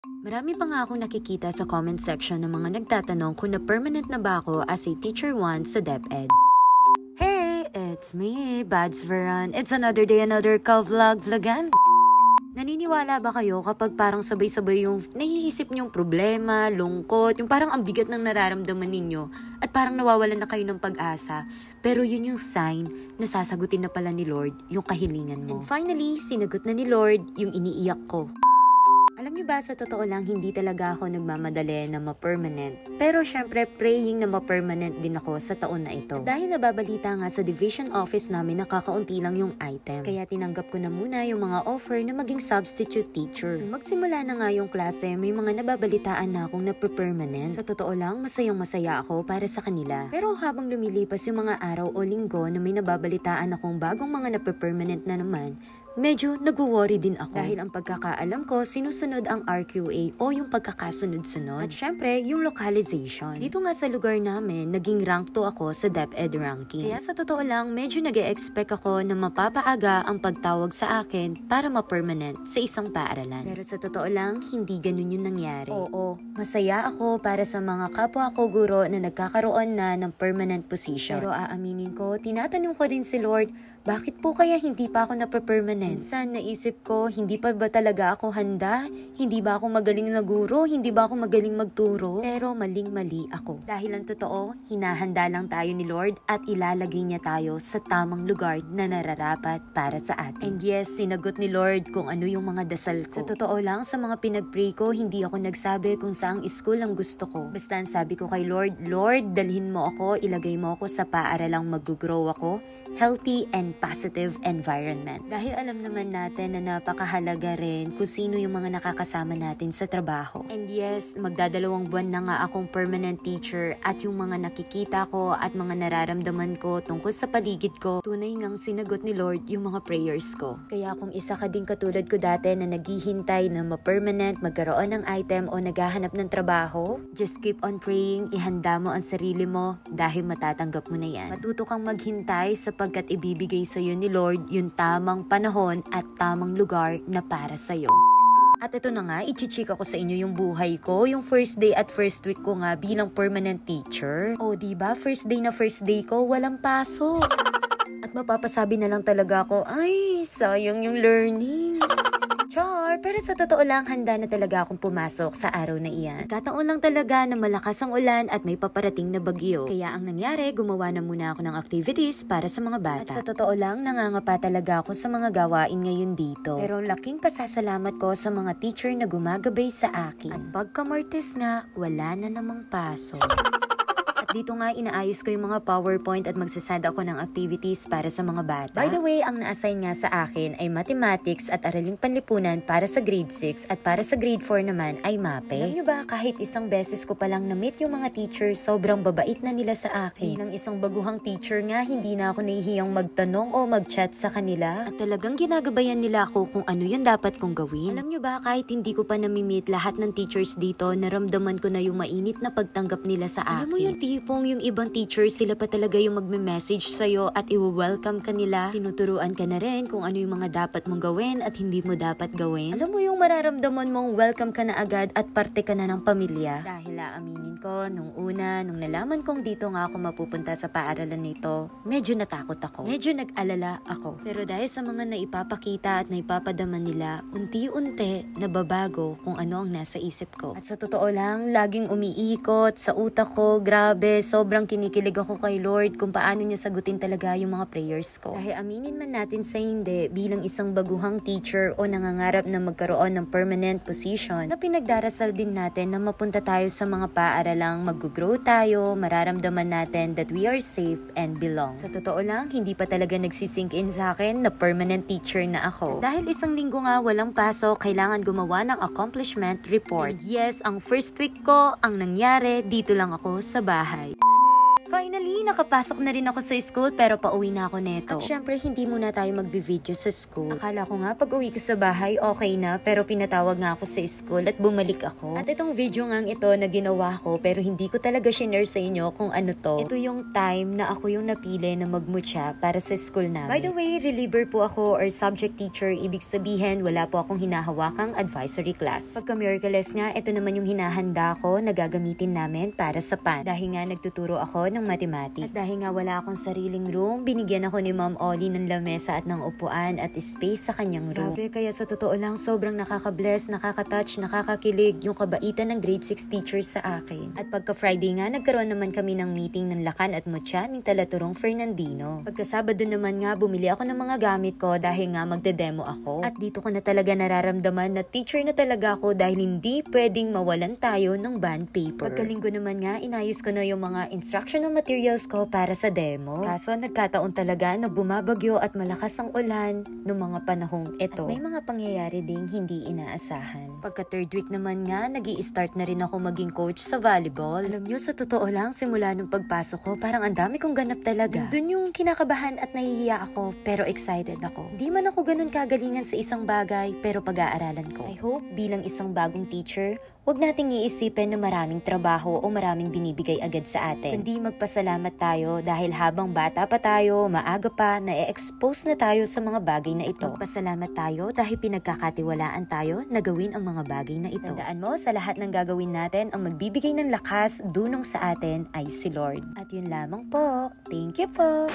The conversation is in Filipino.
Marami pa nga akong nakikita sa comment section ng mga nagtatanong kung na-permanent na ba ako as a teacher 1 sa DepEd. Hey, it's me, Bads Veran. It's another day, another vlogan. Naniniwala ba kayo kapag parang sabay-sabay yung naiisip niyong problema, lungkot, yung parang ang bigat ng nararamdaman ninyo at parang nawawalan na kayo ng pag-asa, pero yun yung sign na sasagutin na pala ni Lord yung kahilingan mo. And finally, sinagot na ni Lord yung iniiyak ko. Alam niyo ba, sa totoo lang, hindi talaga ako nagmamadali na ma-permanent. Pero syempre, praying na ma-permanent din ako sa taon na ito. At dahil nababalita nga sa division office namin na kakaunti lang yung item. Kaya tinanggap ko na muna yung mga offer na maging substitute teacher. Nung magsimula na nga yung klase, may mga nababalitaan na akong na-permanent. Sa totoo lang, masayang-masaya ako para sa kanila. Pero habang lumilipas yung mga araw o linggo na may nababalitaan akong bagong mga na-permanent na naman, medyo nag-worry din ako. Dahil ang pagkakaalam ko, sinusunod ang RQA o yung pagkakasunod-sunod. At syempre, yung localization. Dito nga sa lugar namin, naging rank 2 ako sa DepEd ranking. Kaya sa totoo lang, medyo nag-e-expect ako na mapapaaga ang pagtawag sa akin para ma-permanent sa isang paaralan. Pero sa totoo lang, hindi ganun yung nangyari. Oo, masaya ako para sa mga kapwa ko guro na nagkakaroon na ng permanent position. Pero aaminin ko, tinatanong ko din si Lord, bakit po kaya hindi pa ako na-permanent? Minsan naisip ko, hindi pa ba talaga ako handa? Hindi ba ako magaling na guro? Hindi ba ako magaling magturo? Pero maling-mali ako. Dahil ang totoo, hinahanda lang tayo ni Lord at ilalagay niya tayo sa tamang lugar na nararapat para sa atin. And yes, sinagot ni Lord kung ano yung mga dasal ko. Sa totoo lang, sa mga pinag-pray ko, hindi ako nagsabi kung saang school ang gusto ko. Basta ang sabi ko kay Lord, Lord, dalhin mo ako, ilagay mo ako sa paaralang mag-grow ako, healthy and positive environment. Dahil alam naman natin na napakahalaga rin kung sino yung mga nakakasama natin sa trabaho. And yes, magdadalawang buwan na nga akong permanent teacher at yung mga nakikita ko at mga nararamdaman ko tungkol sa paligid ko, tunay ngang sinagot ni Lord yung mga prayers ko. Kaya kung isa ka din katulad ko dati na naghihintay na ma-permanent, magkaroon ng item o naghahanap ng trabaho, just keep on praying, ihanda mo ang sarili mo dahil matatanggap mo na yan. Matuto kang maghintay sapagkat ibibigay sa'yo ni Lord yung tamang panahon at tamang lugar na para sa'yo. At ito na nga, ichichika ko sa inyo yung buhay ko, yung first day at first week ko nga bilang permanent teacher. O diba, first day ko, walang pasok. At mapapasabi na lang talaga ako, ay, sayang yung learnings. Char, pero sa totoo lang, handa na talaga akong pumasok sa araw na iyan. Kataon lang talaga na malakas ang ulan at may paparating na bagyo. Kaya ang nangyari, gumawa na muna ako ng activities para sa mga bata. At sa totoo lang, nangangapa talaga ako sa mga gawain ngayon dito. Pero laking pasasalamat ko sa mga teacher na gumagabay sa akin. At pagka-Martes nga, wala na namang pasok. Dito nga inaayos ko yung mga PowerPoint at magsasad ako ng activities para sa mga bata. By the way, ang na-assign nga sa akin ay mathematics at araling panlipunan para sa grade 6 at para sa grade 4 naman ay MAPE. Alam nyo ba, kahit isang beses ko palang na-meet yung mga teachers, sobrang babait na nila sa akin. Bilang isang baguhang teacher nga, hindi na ako nahihiyang magtanong o mag-chat sa kanila. At talagang ginagabayan nila ako kung ano yung dapat kong gawin. Alam nyo ba, kahit hindi ko pa nami-meet lahat ng teachers dito, naramdaman ko na yung mainit na pagtanggap nila sa akin. Alam mo yung yung ibang teachers, sila pa talaga yung magme-message sa'yo at i-welcome ka nila. Tinuturuan ka na rin kung ano yung mga dapat mong gawin at hindi mo dapat gawin. Alam mo yung mararamdaman mong welcome ka na agad at parte ka na ng pamilya. Dahil aaminin ko, nung nalaman kong dito nga ako mapupunta sa paaralan nito, medyo natakot ako. Medyo nag-alala ako. Pero dahil sa mga naipapakita at naipapadaman nila, unti-unti nababago kung ano ang nasa isip ko. At sa totoo lang, laging umiikot sa utak ko, grabe, sobrang kinikilig ako kay Lord kung paano niya sagutin talaga yung mga prayers ko. Dahil aminin man natin sa hindi, bilang isang baguhang teacher o nangangarap na magkaroon ng permanent position, na pinagdarasal din natin na mapunta tayo sa mga paaralang mag-grow tayo, mararamdaman natin that we are safe and belong. Sa totoo lang, hindi pa talaga nagsisink in sa akin na permanent teacher na ako. Dahil isang linggo nga walang pasok, kailangan gumawa ng accomplishment report. And yes, ang first week ko, ang nangyari, dito lang ako sa bahay. Finally, nakapasok na rin ako sa school pero pauwi na ako neto. At syempre, hindi muna tayo mag-video sa school. Akala ko nga pag uwi ko sa bahay, okay na, pero pinatawag nga ako sa school at bumalik ako. At itong video nga ito na ginawa ko pero hindi ko talaga shinare sa inyo kung ano to. Ito yung time na ako yung napili na magmutya para sa school namin. By the way, reliever po ako or subject teacher, ibig sabihin wala po akong hinahawakang advisory class. Pagka Miraculous nga, ito naman yung hinahanda ko na gagamitin namin para sa PAN. Dahil nga nagtuturo ako ng mathematics. At dahil nga wala akong sariling room, binigyan ako ni Ma'am Ollie ng lamesa at ng upuan at space sa kanyang room. Grabe, kaya sa totoo lang sobrang nakaka-bless, nakaka-touch, nakakakilig yung kabaitan ng grade 6 teachers sa akin. At pagka Friday nga, nagkaroon naman kami ng meeting ng Lakan at Mutya ng Talaturong Fernandino. Pagka Sabado naman nga, bumili ako ng mga gamit ko dahil nga magde-demo ako. At dito ko na talaga nararamdaman na teacher na talaga ako dahil hindi pwedeng mawalan tayo ng bond paper. Pagkalinggo naman nga, inayos ko na yung mga instructional materials ko para sa demo. Kaso nagkataon talaga na bumabagyo at malakas ang ulan noong mga panahong ito. At may mga pangyayari ding hindi inaasahan. Pagka third week naman nga, nag-i-start na rin ako maging coach sa volleyball. Alam nyo, sa totoo lang, simula nung pagpasok ko, parang ang dami kong ganap talaga. Doon yung kinakabahan at nahihiya ako, pero excited ako. Di man ako ganun kagalingan sa isang bagay, pero pag-aaralan ko. I hope bilang isang bagong teacher, huwag nating iisipin na maraming trabaho o maraming binibigay agad sa atin. Kundi magpasalamat tayo dahil habang bata pa tayo, maaga pa, na-expose na tayo sa mga bagay na ito. Magpasalamat tayo dahil pinagkakatiwalaan tayo na gawin ang mga bagay na ito. Tandaan mo, sa lahat ng gagawin natin, ang magbibigay ng lakas, dunong sa atin ay si Lord. At yun lamang po. Thank you po!